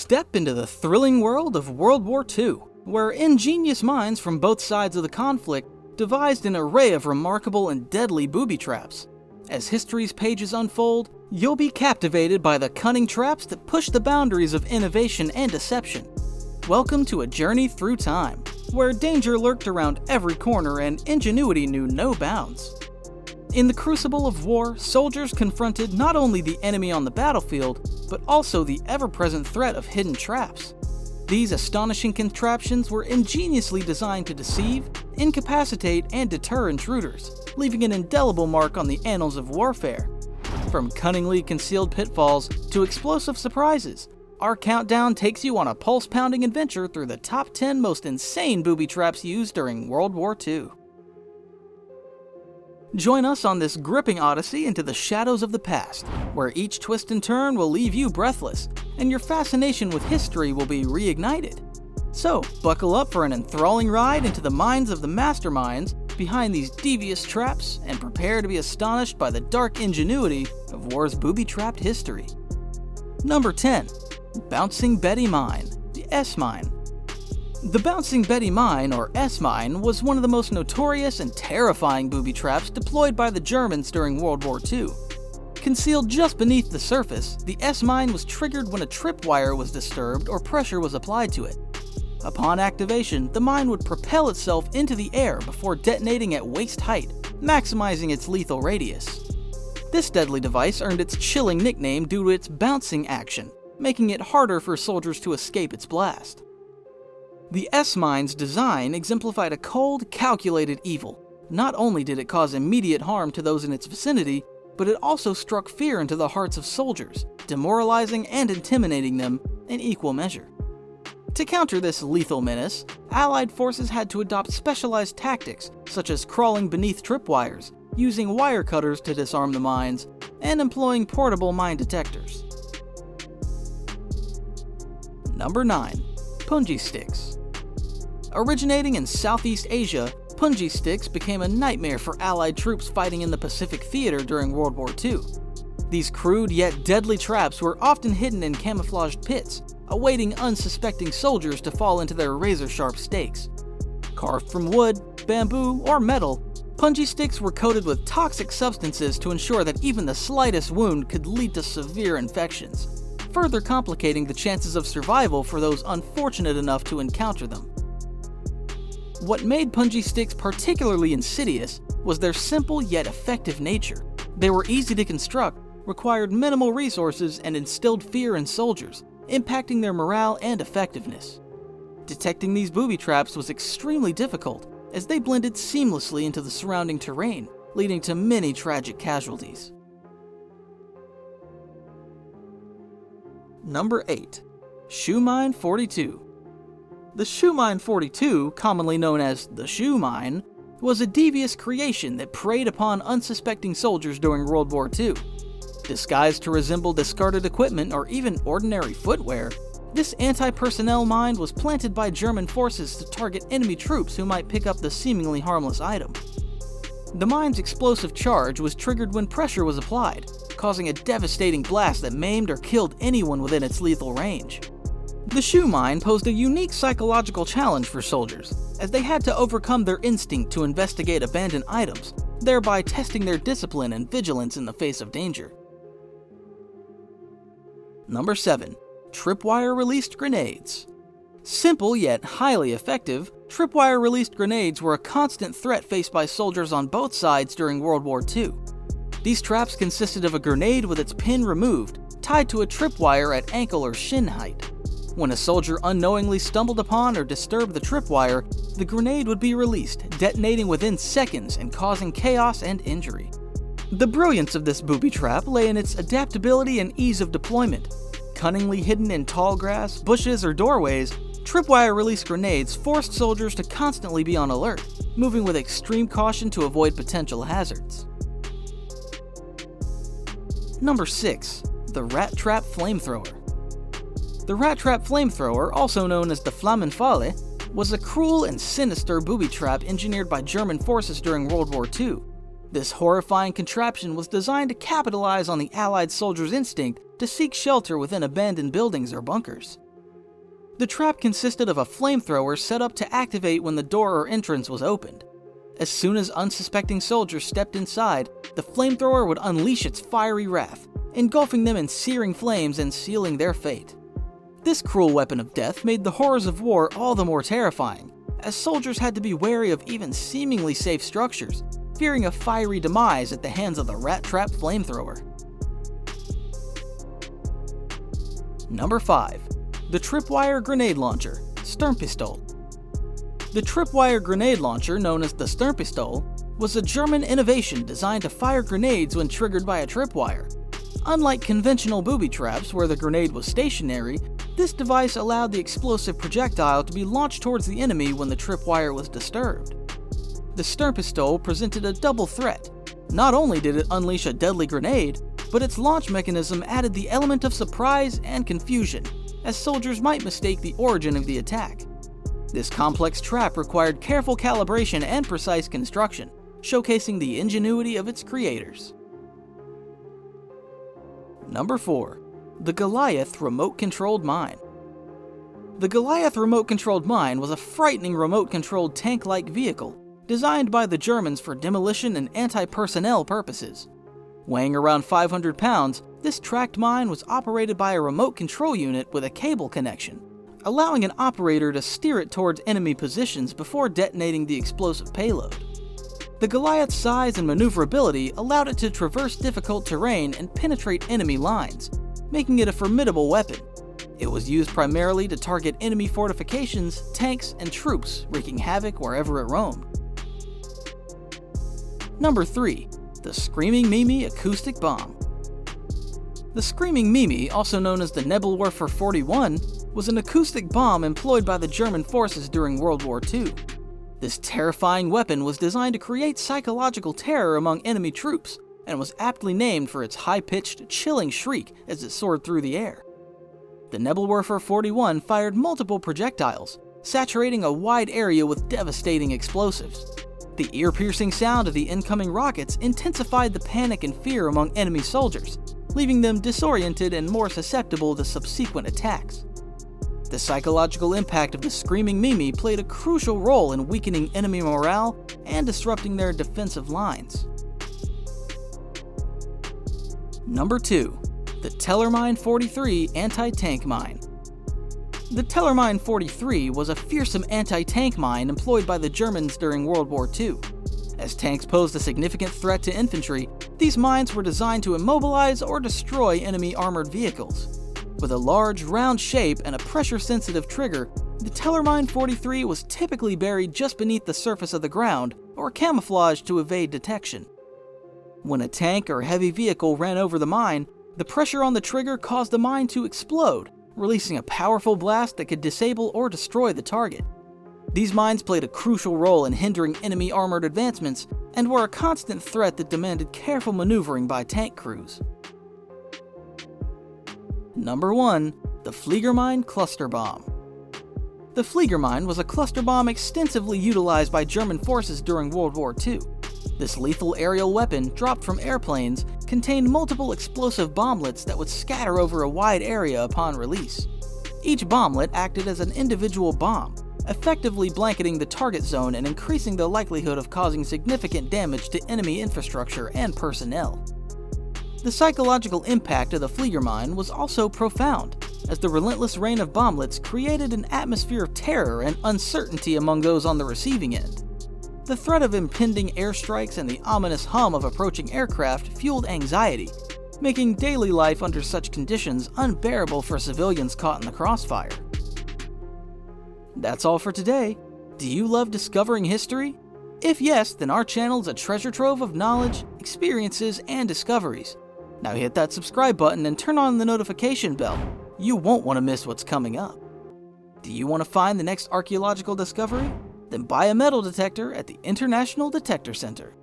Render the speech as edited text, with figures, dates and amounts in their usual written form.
Step into the thrilling world of World War II, where ingenious minds from both sides of the conflict devised an array of remarkable and deadly booby traps. As history's pages unfold, you'll be captivated by the cunning traps that push the boundaries of innovation and deception. Welcome to a journey through time, where danger lurked around every corner and ingenuity knew no bounds. In the crucible of war, soldiers confronted not only the enemy on the battlefield, but also the ever-present threat of hidden traps. These astonishing contraptions were ingeniously designed to deceive, incapacitate, and deter intruders, leaving an indelible mark on the annals of warfare. From cunningly concealed pitfalls to explosive surprises, our countdown takes you on a pulse-pounding adventure through the top 10 most insane booby traps used during World War II. Join us on this gripping odyssey into the shadows of the past, where each twist and turn will leave you breathless, and your fascination with history will be reignited. So, buckle up for an enthralling ride into the minds of the masterminds behind these devious traps, and prepare to be astonished by the dark ingenuity of war's booby-trapped history. Number 10. Bouncing Betty Mine, the S-Mine. The Bouncing Betty Mine, or S-Mine, was one of the most notorious and terrifying booby traps deployed by the Germans during World War II. Concealed just beneath the surface, the S-Mine was triggered when a tripwire was disturbed or pressure was applied to it. Upon activation, the mine would propel itself into the air before detonating at waist height, maximizing its lethal radius. This deadly device earned its chilling nickname due to its bouncing action, making it harder for soldiers to escape its blast. The S-Mine's design exemplified a cold, calculated evil. Not only did it cause immediate harm to those in its vicinity, but it also struck fear into the hearts of soldiers, demoralizing and intimidating them in equal measure. To counter this lethal menace, Allied forces had to adopt specialized tactics such as crawling beneath tripwires, using wire cutters to disarm the mines, and employing portable mine detectors. Number 9. Punji sticks. Originating in Southeast Asia, Punji sticks became a nightmare for Allied troops fighting in the Pacific Theater during World War II. These crude yet deadly traps were often hidden in camouflaged pits, awaiting unsuspecting soldiers to fall into their razor-sharp stakes. Carved from wood, bamboo, or metal, Punji sticks were coated with toxic substances to ensure that even the slightest wound could lead to severe infections, further complicating the chances of survival for those unfortunate enough to encounter them. What made Punji sticks particularly insidious was their simple yet effective nature. They were easy to construct, required minimal resources, and instilled fear in soldiers, impacting their morale and effectiveness. Detecting these booby traps was extremely difficult, as they blended seamlessly into the surrounding terrain, leading to many tragic casualties. Number 8. Schu-mine 42. The Schu-mine 42, commonly known as the Schu-mine, was a devious creation that preyed upon unsuspecting soldiers during World War II. Disguised to resemble discarded equipment or even ordinary footwear, this anti-personnel mine was planted by German forces to target enemy troops who might pick up the seemingly harmless item. The mine's explosive charge was triggered when pressure was applied, causing a devastating blast that maimed or killed anyone within its lethal range. The Schu-mine posed a unique psychological challenge for soldiers, as they had to overcome their instinct to investigate abandoned items, thereby testing their discipline and vigilance in the face of danger. Number 7. Tripwire-released grenades. Simple yet highly effective, tripwire-released grenades were a constant threat faced by soldiers on both sides during World War II. These traps consisted of a grenade with its pin removed, tied to a tripwire at ankle or shin height. When a soldier unknowingly stumbled upon or disturbed the tripwire, the grenade would be released, detonating within seconds and causing chaos and injury. The brilliance of this booby trap lay in its adaptability and ease of deployment. Cunningly hidden in tall grass, bushes, or doorways, tripwire-release grenades forced soldiers to constantly be on alert, moving with extreme caution to avoid potential hazards. Number 6. The Rat Trap Flamethrower. The Rat Trap Flamethrower, also known as the Flamethrower, was a cruel and sinister booby trap engineered by German forces during World War II. This horrifying contraption was designed to capitalize on the Allied soldiers' instinct to seek shelter within abandoned buildings or bunkers. The trap consisted of a flamethrower set up to activate when the door or entrance was opened. As soon as unsuspecting soldiers stepped inside, the flamethrower would unleash its fiery wrath, engulfing them in searing flames and sealing their fate. This cruel weapon of death made the horrors of war all the more terrifying, as soldiers had to be wary of even seemingly safe structures, fearing a fiery demise at the hands of the rat-trap flamethrower. Number 5. The Tripwire Grenade Launcher, Sturmpistol. The Tripwire grenade launcher, known as the Sturmpistol, was a German innovation designed to fire grenades when triggered by a tripwire. Unlike conventional booby traps where the grenade was stationary, this device allowed the explosive projectile to be launched towards the enemy when the tripwire was disturbed. The Sturmpistol presented a double threat. Not only did it unleash a deadly grenade, but its launch mechanism added the element of surprise and confusion, as soldiers might mistake the origin of the attack. This complex trap required careful calibration and precise construction, showcasing the ingenuity of its creators. Number 4. The Goliath Remote-Controlled Mine. The Goliath Remote-Controlled Mine was a frightening remote-controlled tank-like vehicle designed by the Germans for demolition and anti-personnel purposes. Weighing around 500 pounds, this tracked mine was operated by a remote control unit with a cable connection, allowing an operator to steer it towards enemy positions before detonating the explosive payload. The Goliath's size and maneuverability allowed it to traverse difficult terrain and penetrate enemy lines, making it a formidable weapon. It was used primarily to target enemy fortifications, tanks, and troops, wreaking havoc wherever it roamed. Number 3. The Screaming Mimi Acoustic Bomb. The Screaming Mimi, also known as the Nebelwerfer 41, was an acoustic bomb employed by the German forces during World War II. This terrifying weapon was designed to create psychological terror among enemy troops, and was aptly named for its high-pitched, chilling shriek as it soared through the air. The Nebelwerfer 41 fired multiple projectiles, saturating a wide area with devastating explosives. The ear-piercing sound of the incoming rockets intensified the panic and fear among enemy soldiers, leaving them disoriented and more susceptible to subsequent attacks. The psychological impact of the Screaming Mimi played a crucial role in weakening enemy morale and disrupting their defensive lines. Number 2. The Tellermine 43 Anti-Tank Mine. The Tellermine 43 was a fearsome anti-tank mine employed by the Germans during World War II. As tanks posed a significant threat to infantry, these mines were designed to immobilize or destroy enemy armored vehicles. With a large, round shape and a pressure-sensitive trigger, the Tellermine 43 was typically buried just beneath the surface of the ground or camouflaged to evade detection. When a tank or heavy vehicle ran over the mine, the pressure on the trigger caused the mine to explode, releasing a powerful blast that could disable or destroy the target. These mines played a crucial role in hindering enemy armored advancements and were a constant threat that demanded careful maneuvering by tank crews. Number 1. The Fliegermine Cluster Bomb. The Fliegermine was a cluster bomb extensively utilized by German forces during World War II. This lethal aerial weapon, dropped from airplanes, contained multiple explosive bomblets that would scatter over a wide area upon release. Each bomblet acted as an individual bomb, effectively blanketing the target zone and increasing the likelihood of causing significant damage to enemy infrastructure and personnel. The psychological impact of the Fliegermine was also profound, as the relentless rain of bomblets created an atmosphere of terror and uncertainty among those on the receiving end. The threat of impending airstrikes and the ominous hum of approaching aircraft fueled anxiety, making daily life under such conditions unbearable for civilians caught in the crossfire. That's all for today. Do you love discovering history? If yes, then our channel is a treasure trove of knowledge, experiences, and discoveries. Now hit that subscribe button and turn on the notification bell. You won't want to miss what's coming up. Do you want to find the next archaeological discovery? Then buy a metal detector at the International Detector Center.